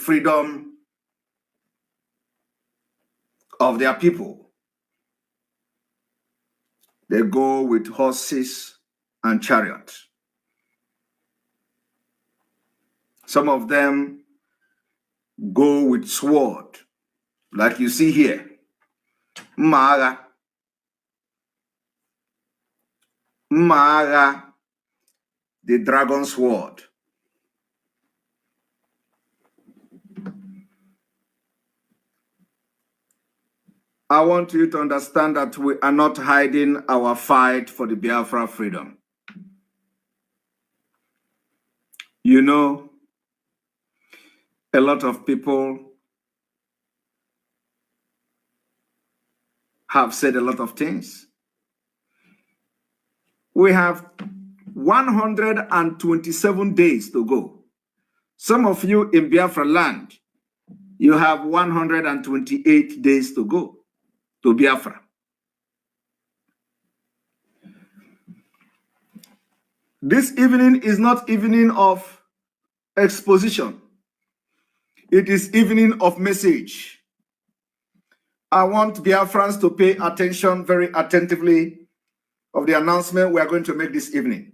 freedom of their people. They go with horses and chariots. Some of them go with sword, like you see here. Mara. Mara, the dragon sword. I want you to understand that we are not hiding our fight for the Biafra freedom. You know, a lot of people have said a lot of things. We have 127 days to go. Some of you in Biafra land, you have 128 days to go to Biafra. This evening is not evening of exposition. It is evening of message. I want Biafrans to pay attention very attentively of the announcement we are going to make this evening.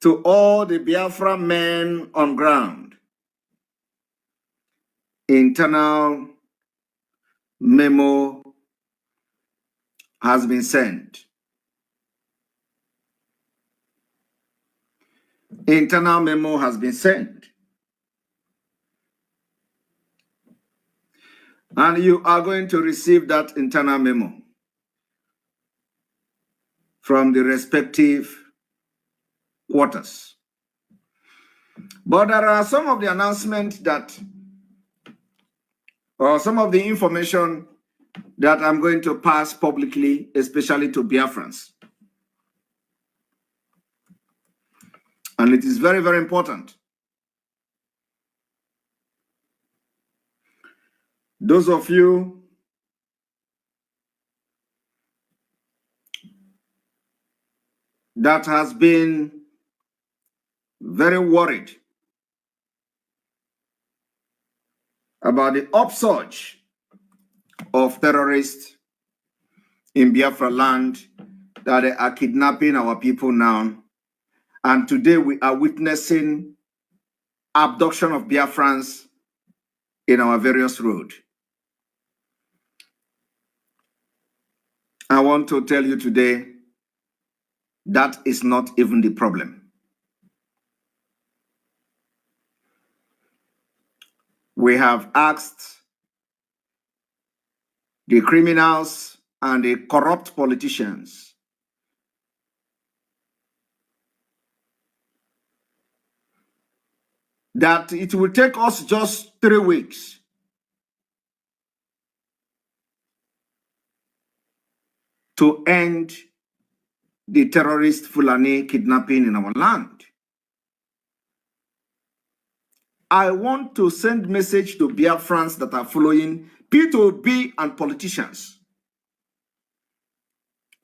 To all the Biafra men on ground, internal memo has been sent. Internal memo has been sent. And you are going to receive that internal memo from the respective quarters. But there are some of the announcements that, or some of the information that I'm going to pass publicly, especially to Biafrans. And it is very, very important. Those of you that has been very worried about the upsurge of terrorists in Biafra land, that they are kidnapping our people now. And today we are witnessing abduction of Biafrans in our various roads. I want to tell you today that is not even the problem. We have asked the criminals and the corrupt politicians that it will take us just 3 weeks to end the terrorist Fulani kidnapping in our land. I want to send message to Biafrans that are following P2B and politicians.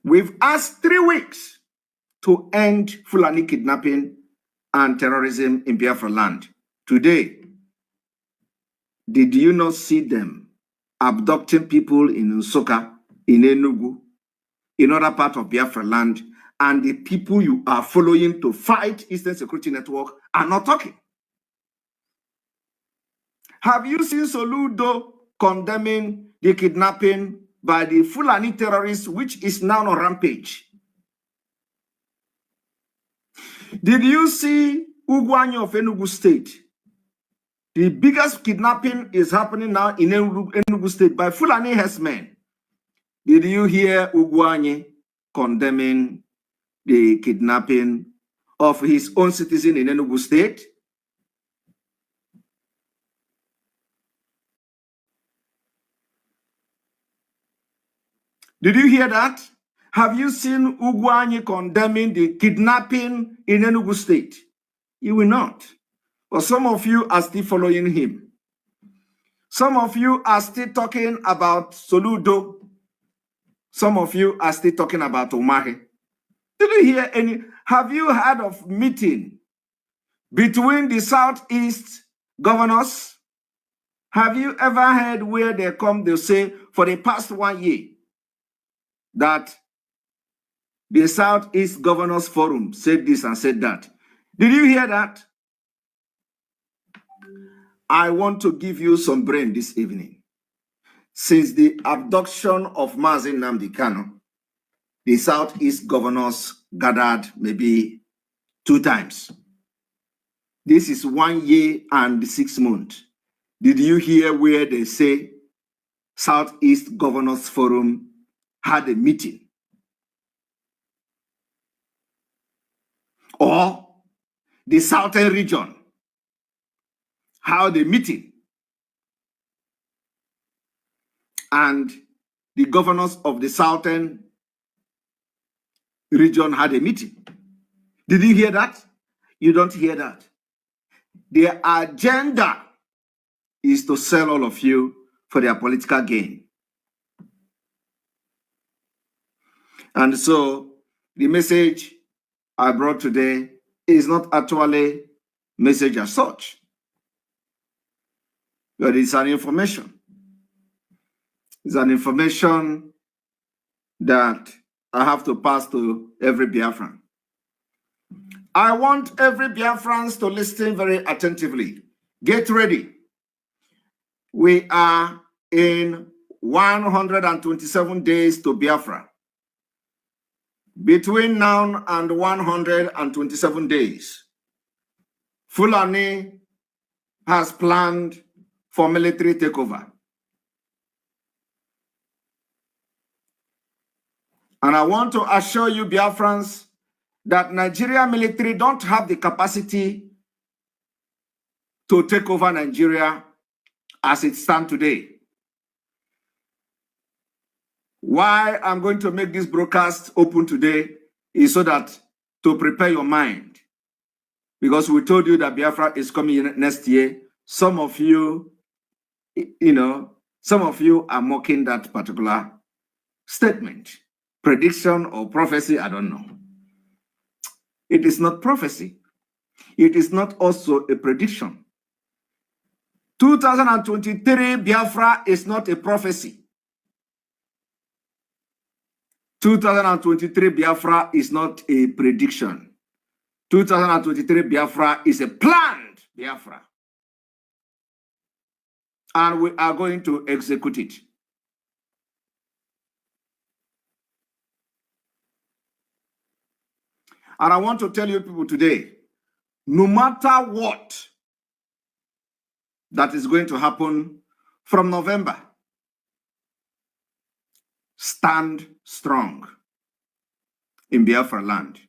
We've asked 3 weeks to end Fulani kidnapping and terrorism in Biafra land. Today, did you not see them abducting people in Nsukka, in Enugu, in other part of Biafra land, and the people you are following to fight Eastern Security Network are not talking? Have you seen Soludo condemning the kidnapping by the Fulani terrorists, which is now on rampage? Did you see Ugwanyo of Enugu State? The biggest kidnapping is happening now in Enugu State by Fulani herdsmen. Did you hear Ugwanye condemning the kidnapping of his own citizen in Enugu State? Did you hear that? Have you seen Ugwanye condemning the kidnapping in Enugu State? You will not. But some of you are still following him. Some of you are still talking about Soludo. Some of you are still talking about Umahi. Did you hear any? Have you heard of meeting between the Southeast governors? Have you ever heard where they'll say for the past 1 year that the Southeast Governors Forum said this and said that? Did you hear that? I want to give you some brain this evening. Since the abduction of Mazi Nnamdi Kanu, the Southeast governors gathered maybe 2 times. This is 1 year and 6 months. Did you hear where they say Southeast Governors Forum had a meeting? Or the Southern region, how the meeting? And the governors of the Southern region had a meeting. Did you hear that? You don't hear that. Their agenda is to sell all of you for their political gain. And so the message I brought today is not actually message as such, but it's an information. It's an information that I have to pass to every Biafran. I want every Biafran to listen very attentively. Get ready. We are in 127 days to Biafra. Between now and 127 days, Fulani has planned for military takeover. And I want to assure you, Biafrans, that Nigeria military don't have the capacity to take over Nigeria as it stands today. Why I'm going to make this broadcast open today is so that to prepare your mind. Because we told you that Biafra is coming next year. Some of you, some of you are mocking that particular statement. Prediction or prophecy, I don't know. It is not prophecy. It is not also a prediction. 2023 Biafra is not a prophecy. 2023 Biafra is not a prediction. 2023 Biafra is a planned Biafra. And we are going to execute it. And I want to tell you people today, no matter what that is going to happen from November, stand strong in Biafra land.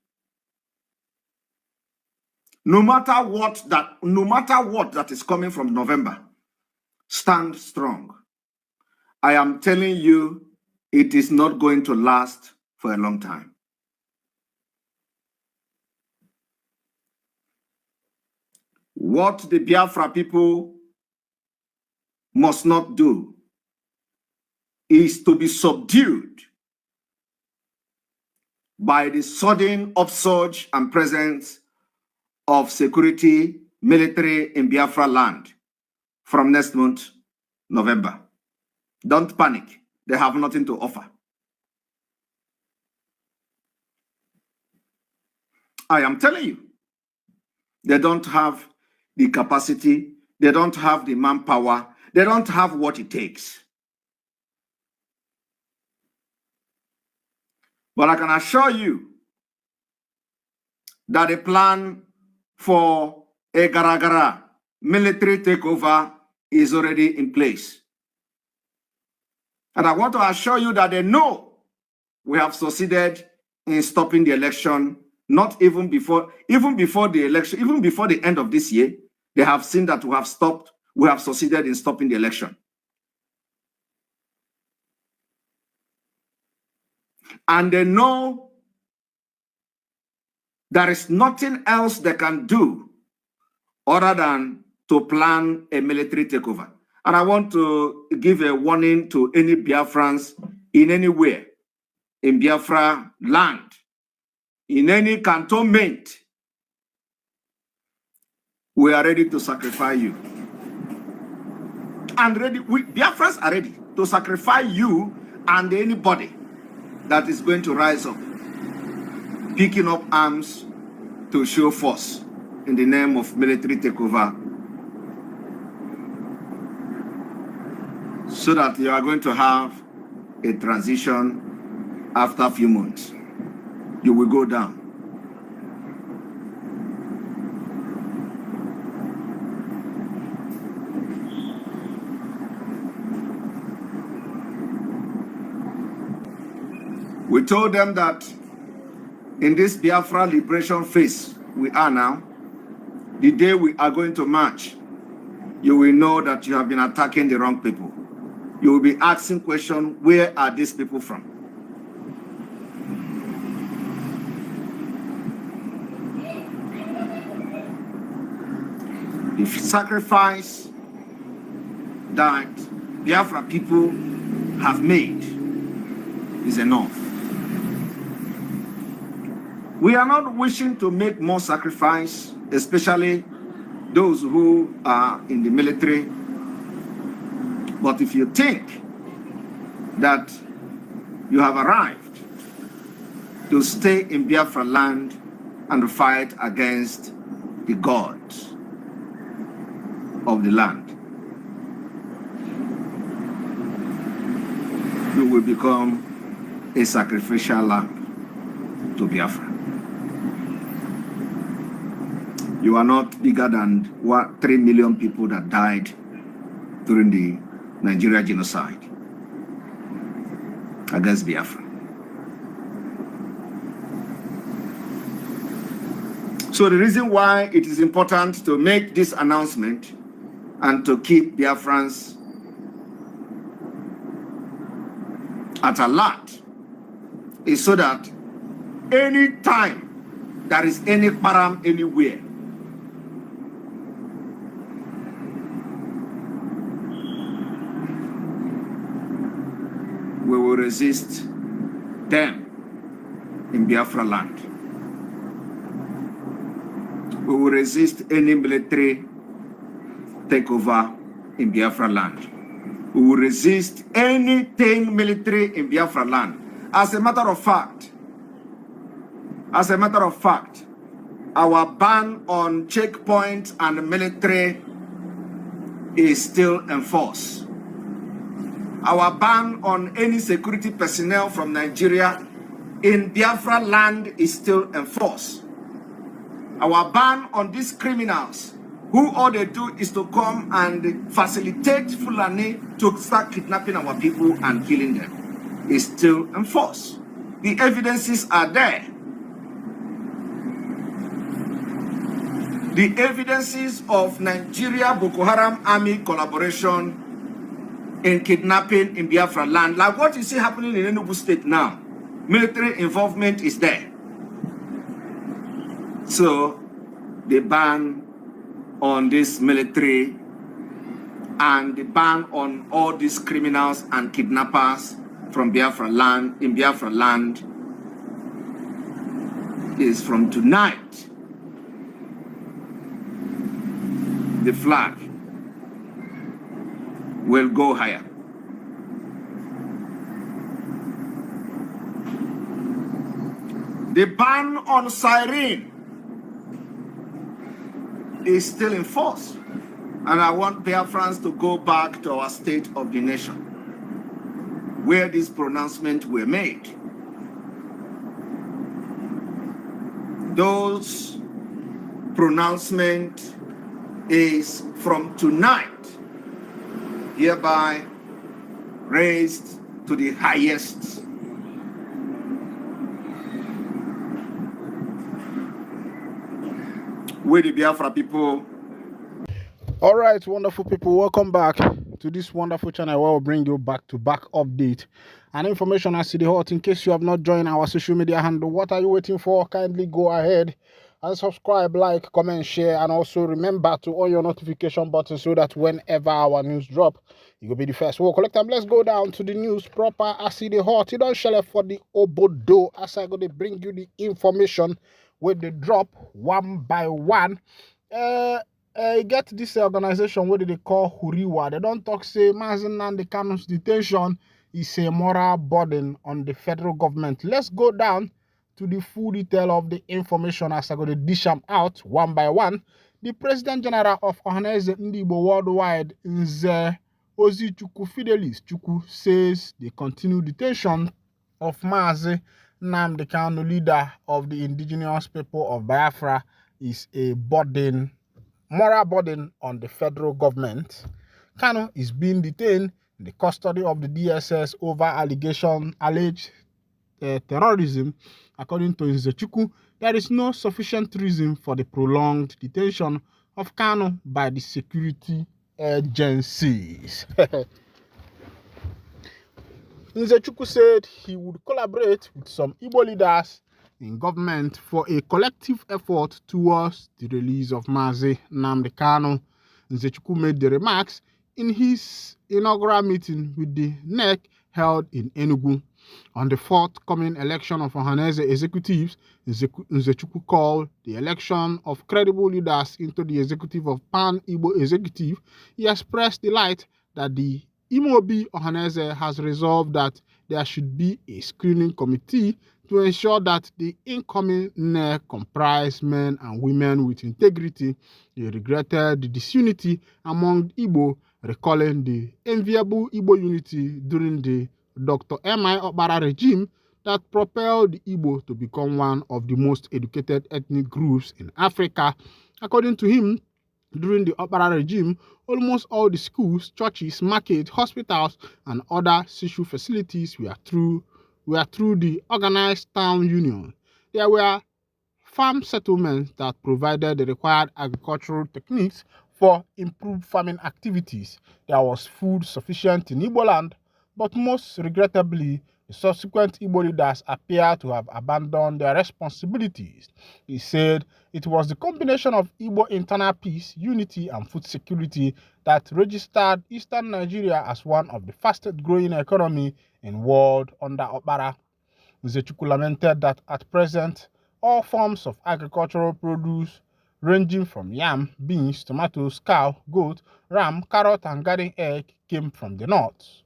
No matter what that is coming from November, stand strong. I am telling you, it is not going to last for a long time. What the Biafra people must not do is to be subdued by the sudden upsurge and presence of security military in Biafra land from next month, November. Don't panic. They have nothing to offer. I am telling you, they don't have the capacity, they don't have the manpower, they don't have what it takes. But I can assure you that a plan for a Garagara military takeover is already in place. And I want to assure you that they know we have succeeded in stopping the election, not even before the election, even before the end of this year, they have seen that we have succeeded in stopping the election. And they know there is nothing else they can do other than to plan a military takeover. And I want to give a warning to any Biafrans in anywhere, in Biafra land, in any cantonment. We are ready to sacrifice you. And Biafrans are ready to sacrifice you and anybody that is going to rise up, picking up arms to show force in the name of military takeover, so that you are going to have a transition after a few months. You will go down. We told them that in this Biafra liberation phase we are now, the day we are going to march, you will know that you have been attacking the wrong people. You will be asking questions, where are these people from? The sacrifice that Biafra people have made is enough. We are not wishing to make more sacrifice, especially those who are in the military. But if you think that you have arrived to stay in Biafra land and fight against the gods of the land, you will become a sacrificial lamb to Biafra. You are not bigger than 3 million people that died during the Nigeria genocide against Biafra. So the reason why it is important to make this announcement and to keep Biafrans at alert is so that any time there is any param anywhere, we will resist them in Biafra land. We will resist any military takeover in Biafra land. We will resist anything military in Biafra land. As a matter of fact, our ban on checkpoints and military is still enforced. Our ban on any security personnel from Nigeria in Biafra land is still enforced. Our ban on these criminals, who all they do is to come and facilitate Fulani to start kidnapping our people and killing them, is still enforced. The evidences are there. The evidences of Nigeria Boko Haram army collaboration in kidnapping in Biafra land, like what you see happening in Enugu state now, military involvement is there. So the ban on this military and the ban on all these criminals and kidnappers from Biafra land, in Biafra land, is from tonight. The flag will go higher. The ban on siren is still in force. And I want Biafrans to go back to our State of the Nation, where these pronouncements were made. Those pronouncements is from tonight, hereby raised to the highest. We the Biafra people. All right, wonderful people, welcome back to this wonderful channel where we'll bring you back-to-back update and information as to the hot. In case you have not joined our social media handle, what are you waiting for? Kindly go ahead and subscribe, like, comment, share, and also remember to on your notification button so that whenever our news drop, you will be the first. We'll collect them. Let's go down to the news proper. I see the hot. You don't share for the obodo as I go to bring you the information with the drop one by one. Get this organization, what do they call Huriwa? They don't talk say Mazen Nnamdi Kanu's detention is a moral burden on the federal government. Let's go down to the full detail of the information as I go to dish them out one by one. The President General of Ohanezendigbo Worldwide, Nze Ozi Chukwu Fidelis Chukwu, says the continued detention of Mazi Nnamdi Kanu, leader of the indigenous people of Biafra, is a burden, moral burden on the federal government. Kanu is being detained in the custody of the DSS over alleged terrorism. According to Nzechukwu, there is no sufficient reason for the prolonged detention of Kanu by the security agencies. Nzechukwu said he would collaborate with some Igbo leaders in government for a collective effort towards the release of Mazi Nnamdi Kanu. Nzechukwu made the remarks in his inaugural meeting with the NEC held in Enugu. On the forthcoming election of Ohaneze executives, Nzechukwu called the election of credible leaders into the executive of Pan-Igbo Executive. He expressed delight that the Imobi Ohaneze has resolved that there should be a screening committee to ensure that the incoming NEC comprise men and women with integrity. He regretted the disunity among Igbo, recalling the enviable Igbo unity during the Dr. M.I. Okpara regime that propelled the Igbo to become one of the most educated ethnic groups in Africa. According to him, during the Okpara regime, almost all the schools, churches, markets, hospitals, and other social facilities were through the organized town union. There were farm settlements that provided the required agricultural techniques for improved farming activities. There was food sufficient in Igbo land, but most regrettably, the subsequent Igbo leaders appear to have abandoned their responsibilities. He said it was the combination of Igbo internal peace, unity, and food security that registered Eastern Nigeria as one of the fastest growing economy in world under Okpara. Nzechukwu lamented that at present, all forms of agricultural produce ranging from yam, beans, tomatoes, cow, goat, ram, carrot, and garden egg came from the north.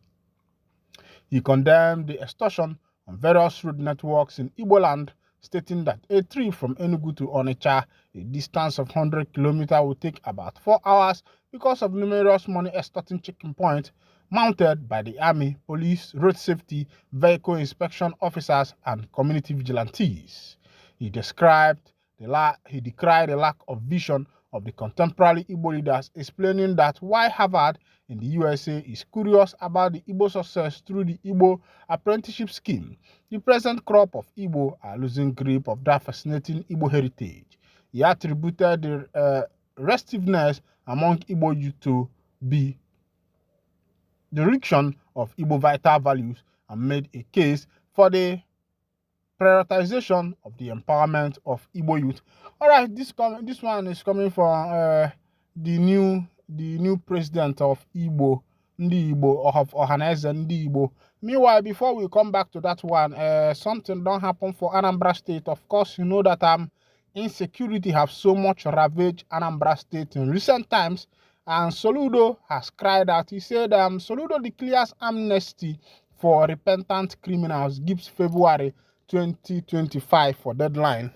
He condemned the extortion on various road networks in Igbo land, stating that a trip from Enugu to Onitsha, a distance of 100 kilometers, would take about 4 hours because of numerous money extorting checking points mounted by the army, police, road safety, vehicle inspection officers, and community vigilantes. He decried the lack of vision of the contemporary Igbo leaders, explaining that while Harvard in the USA is curious about the Igbo success through the Igbo apprenticeship scheme, the present crop of Igbo are losing grip of that fascinating Igbo heritage. He attributed the restiveness among Igbo youth to be the direction of Igbo vital values and made a case for the prioritization of the empowerment of Igbo youth. All right, this one is coming from the new president of Igbo, Ndi Igbo, of Ohanezendigbo. Meanwhile, before we come back to that one, something don't happen for Anambra State. Of course, you know that insecurity have so much ravaged Anambra State in recent times, and Soludo has cried out. He said Soludo declares amnesty for repentant criminals, gives February 2025 for deadline.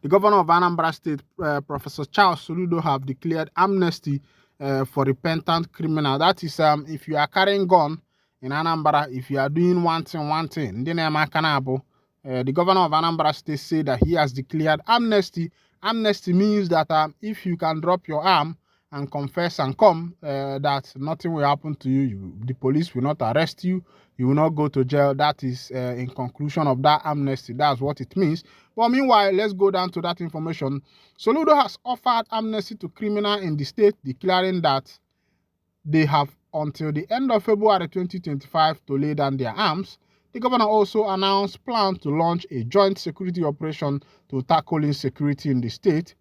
The governor of Anambra State, Professor Charles Soludo, have declared amnesty for repentant criminals. That is, if you are carrying gun in Anambra, if you are doing one thing, the governor of Anambra State said that he has declared amnesty. Amnesty means that if you can drop your arm and confess and come, that nothing will happen to you. The police will not arrest you. You will not go to jail. That is in conclusion of that amnesty. That's what it means. But meanwhile, let's go down to that information. Soludo has offered amnesty to criminals in the state, declaring that they have until the end of February 2025 to lay down their arms. The governor also announced plans to launch a joint security operation to tackle insecurity in the state.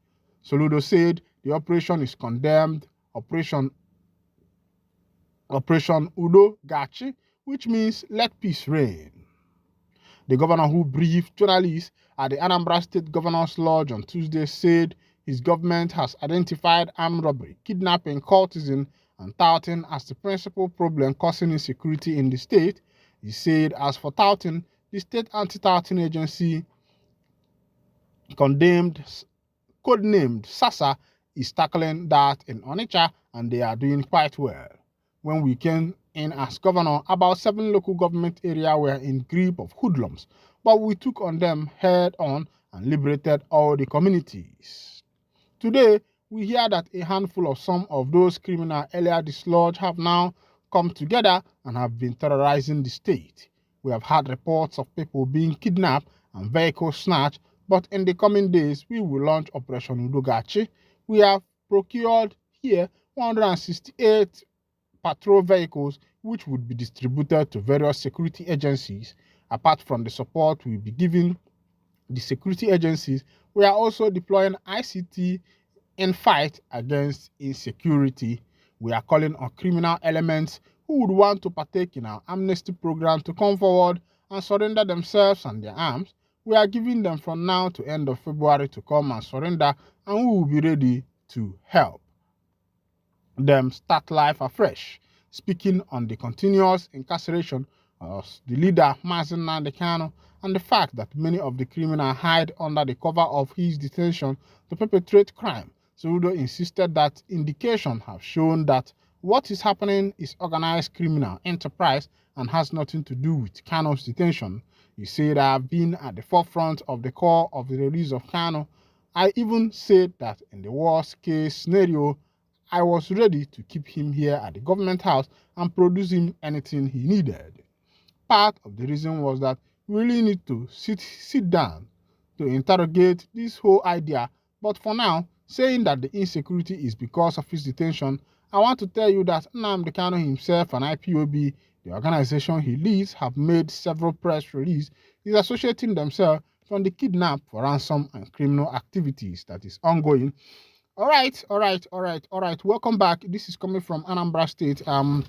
Soludo said the operation is condemned Operation Udo Gachi, which means let peace reign. The governor, who briefed journalists at the Anambra State Governor's Lodge on Tuesday, said his government has identified armed robbery, kidnapping, cultism, and touting as the principal problem causing insecurity in the state. He said, as for touting, the state anti-touting agency, codenamed SASA, is tackling that in Onitsha, and they are doing quite well. When we came in as governor, about 7 local government areas were in grip of hoodlums, but we took on them head on and liberated all the communities. Today, we hear that a handful of some of those criminals earlier dislodged have now come together and have been terrorizing the state. We have had reports of people being kidnapped and vehicles snatched, but in the coming days, we will launch Operation Udogachi. We have procured here 168 patrol vehicles, which would be distributed to various security agencies. Apart from the support we will be giving the security agencies, we are also deploying ICT in fight against insecurity. We are calling on criminal elements who would want to partake in our amnesty program to come forward and surrender themselves and their arms. We are giving them from now to end of February to come and surrender, and we will be ready to help them start life afresh. Speaking on the continuous incarceration of the leader, Nnamdi Kanu, and the fact that many of the criminals hide under the cover of his detention to perpetrate crime, Soludo insisted that indications have shown that what is happening is organized criminal enterprise and has nothing to do with Kanu's detention. He said, I have been at the forefront of the call of the release of Kanu. I even said that in the worst case scenario, I was ready to keep him here at the government house and produce him anything he needed. Part of the reason was that we really need to sit down to interrogate this whole idea, but for now, saying that the insecurity is because of his detention, I want to tell you that Nnamdi Kanu himself and IPOB, the organization he leads, have made several press releases disassociating themselves from the kidnap for ransom and criminal activities that is ongoing. All right. Welcome back. This is coming from Anambra State. And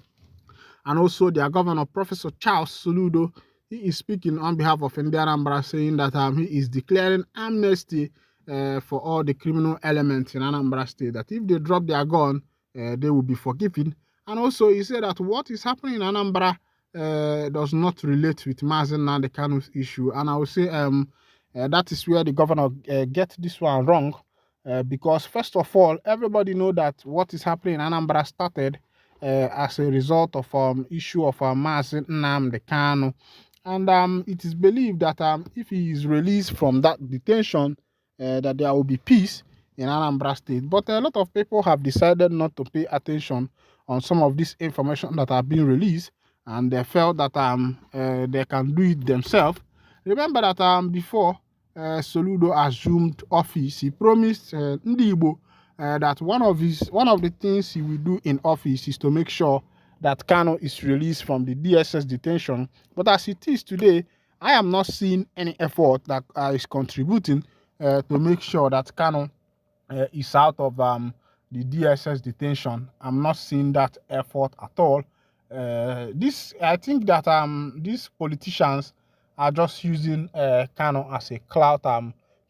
also their governor, Professor Charles Soludo. He is speaking on behalf of India Anambra, saying that he is declaring amnesty for all the criminal elements in Anambra State. That if they drop their gun, they will be forgiven. And also, he said that what is happening in Anambra does not relate with Nnamdi Kanu's issue. And I will say that is where the governor gets this one wrong. Because first of all, everybody know that what is happening in Anambra started as a result of issue of Nnamdi Kanu, and it is believed that if he is released from that detention, that there will be peace in Anambra State. But a lot of people have decided not to pay attention on some of this information that are being released, and they felt that they can do it themselves. Remember that before Soludo assumed office, he promised Ndigbo that one of the things he will do in office is to make sure that Kanu is released from the DSS detention. But as it is today, I am not seeing any effort that is contributing to make sure that Kanu is out of the DSS detention. I'm not seeing that effort at all. I think that these politicians are just using Kanu as a clout,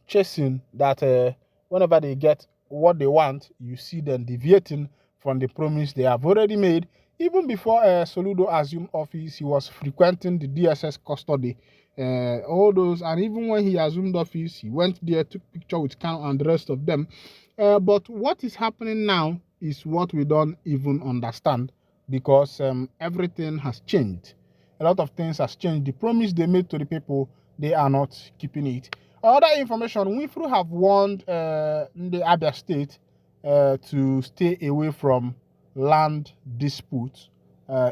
chasing that whenever they get what they want, you see them deviating from the promise they have already made. Even before Soludo assumed office, he was frequenting the DSS custody, all those, and even when he assumed office, he went there, took picture with Kanu and the rest of them. But what is happening now is what we don't even understand, because everything has changed. A lot of things has changed. The promise they made to the people, they are not keeping it. Other information, Winfrey have warned the Abia State to stay away from land disputes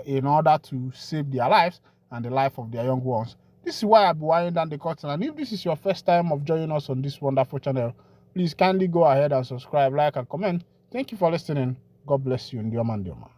in order to save their lives and the life of their young ones. This is why I'll be winding down the curtain. And if this is your first time of joining us on this wonderful channel, please kindly go ahead and subscribe, like, and comment. Thank you for listening. God bless you. Ndioma.